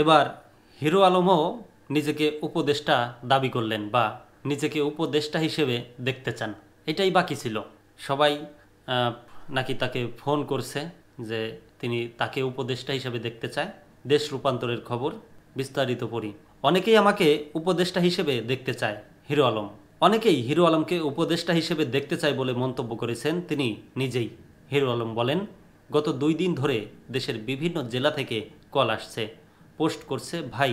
এবার হিরো আলমও নিজেকে উপদেষ্টা দাবি করলেন বা নিজেকে উপদেষ্টা হিসেবে দেখতে চান। এটাই বাকি ছিল। সবাই নাকি তাকে ফোন করছে যে তিনি তাকে উপদেষ্টা হিসেবে দেখতে চায়। দেশ রূপান্তরের খবর বিস্তারিত পড়ি। অনেকেই আমাকে উপদেষ্টা হিসেবে দেখতে চায় হিরো আলম। অনেকেই হিরো আলমকে উপদেষ্টা হিসেবে দেখতে চায় বলে মন্তব্য করেছেন তিনি নিজেই। হিরো আলম বলেন, গত 2 দিন ধরে দেশের বিভিন্ন জেলা থেকে কল আসছে, পোস্ট করছে, ভাই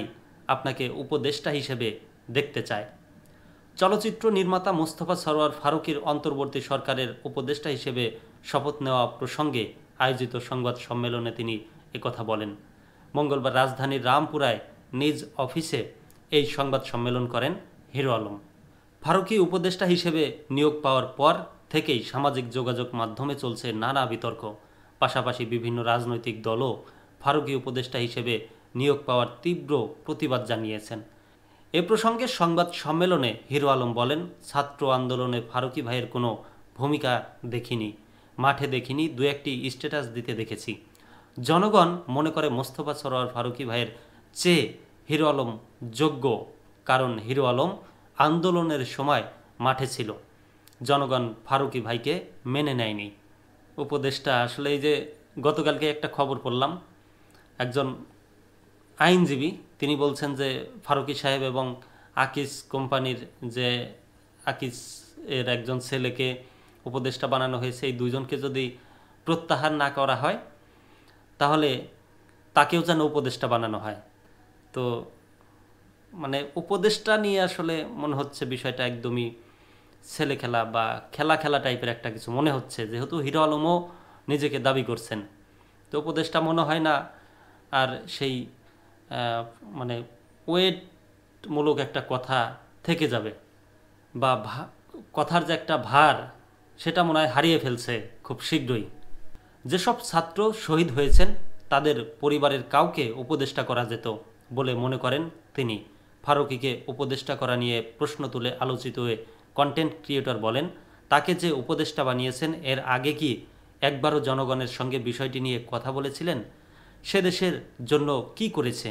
আপনাকে উপদেষ্টা হিসেবে দেখতে চায়। চলচ্চিত্র নির্মাতা মোস্তফা সরোয়ার ফারুকীর অন্তর্বর্তী সরকারের উপদেষ্টা হিসেবে শপথ নেওয়া প্রসঙ্গে আয়োজিত সংবাদ সম্মেলনে তিনি একথা বলেন। মঙ্গলবার রাজধানীর রামপুরায় নিজ অফিসে এই সংবাদ সম্মেলন করেন হিরো আলম। ফারুকী উপদেষ্টা হিসেবে নিয়োগ পাওয়ার পর থেকেই সামাজিক যোগাযোগ মাধ্যমে চলছে নানা বিতর্ক। পাশাপাশি বিভিন্ন রাজনৈতিক দলও ফারুকী উপদেষ্টা হিসেবে নিয়োগ পাওয়ার তীব্র প্রতিবাদ জানিয়েছেন। এ প্রসঙ্গে সংবাদ সম্মেলনে হিরো আলম বলেন, ছাত্র আন্দোলনে ফারুকী ভাইয়ের কোনো ভূমিকা দেখিনি, মাঠে দেখিনি, 2-1টি স্ট্যাটাস দিতে দেখেছি। জনগণ মনে করে মোস্তফা সরোয়ার ফারুকী ভাইয়ের চেয়ে হিরো আলম যোগ্য, কারণ হিরো আলম আন্দোলনের সময় মাঠে ছিল। জনগণ ফারুকী ভাইকে মেনে নেয়নি। উপদেষ্টা আসলে এই যে গতকালকে একটা খবর পড়লাম, একজন আইনজীবী তিনি বলছেন যে ফারুকী সাহেব এবং আকিস কোম্পানির যে আকিস এর একজন ছেলেকে উপদেষ্টা বানানো হয়েছে, এই দুইজনকে যদি প্রত্যাহার না করা হয় তাহলে তাকেও যেন উপদেষ্টা বানানো হয়। তো মানে উপদেষ্টা নিয়ে আসলে মনে হচ্ছে বিষয়টা একদমই ছেলে খেলা বা খেলা খেলা টাইপের একটা কিছু মনে হচ্ছে, যেহেতু হিরো আলমও নিজেকে দাবি করছেন। তো উপদেষ্টা মনে হয় না আর সেই মানে ওয়েটমূলক একটা কথা থেকে যাবে, বা কথার যে একটা ভার সেটা মনে হয় হারিয়ে ফেলছে খুব শীঘ্রই। যেসব ছাত্র শহীদ হয়েছেন তাদের পরিবারের কাউকে উপদেষ্টা করা যেত বলে মনে করেন তিনি। ফারুকীকে উপদেষ্টা করা নিয়ে প্রশ্ন তুলে আলোচিত হয়ে কন্টেন্ট ক্রিয়েটর বলেন, তাকে যে উপদেষ্টা বানিয়েছেন এর আগে কি একবারও জনগণের সঙ্গে বিষয়টি নিয়ে কথা বলেছিলেন? সে দেশের জন্য কি করেছে?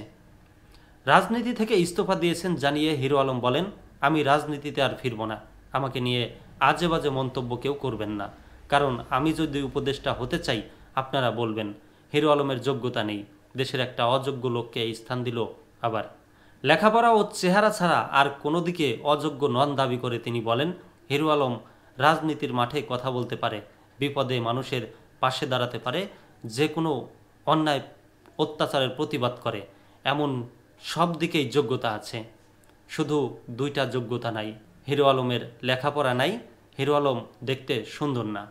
রাজনীতি থেকে ইস্তফা দিয়েছেন জানিয়ে হিরো আলম বলেন, আমি রাজনীতিতে আর ফিরব না। আমাকে নিয়ে আজে বাজে মন্তব্য কেউ করবেন না, কারণ আমি যদি উপদেষ্টা হতে চাই আপনারা বলবেন। হিরো আলমের যোগ্যতা নেই, দেশের একটা অযোগ্য লোককে এই স্থান দিল। আবার লেখাপড়া ও চেহারা ছাড়া আর কোনো দিকে অযোগ্য নন দাবি করে তিনি বলেন, হিরো আলম রাজনীতির মাঠে কথা বলতে পারে, বিপদে মানুষের পাশে দাঁড়াতে পারে, যে কোনো অন্যায় অত্যাচারের প্রতিবাদ করে, এমন সব দিকেই যোগ্যতা আছে। শুধু 2টা যোগ্যতা নাই, হিরো আলমের লেখাপড়া নাই, হিরো আলম দেখতে সুন্দর না।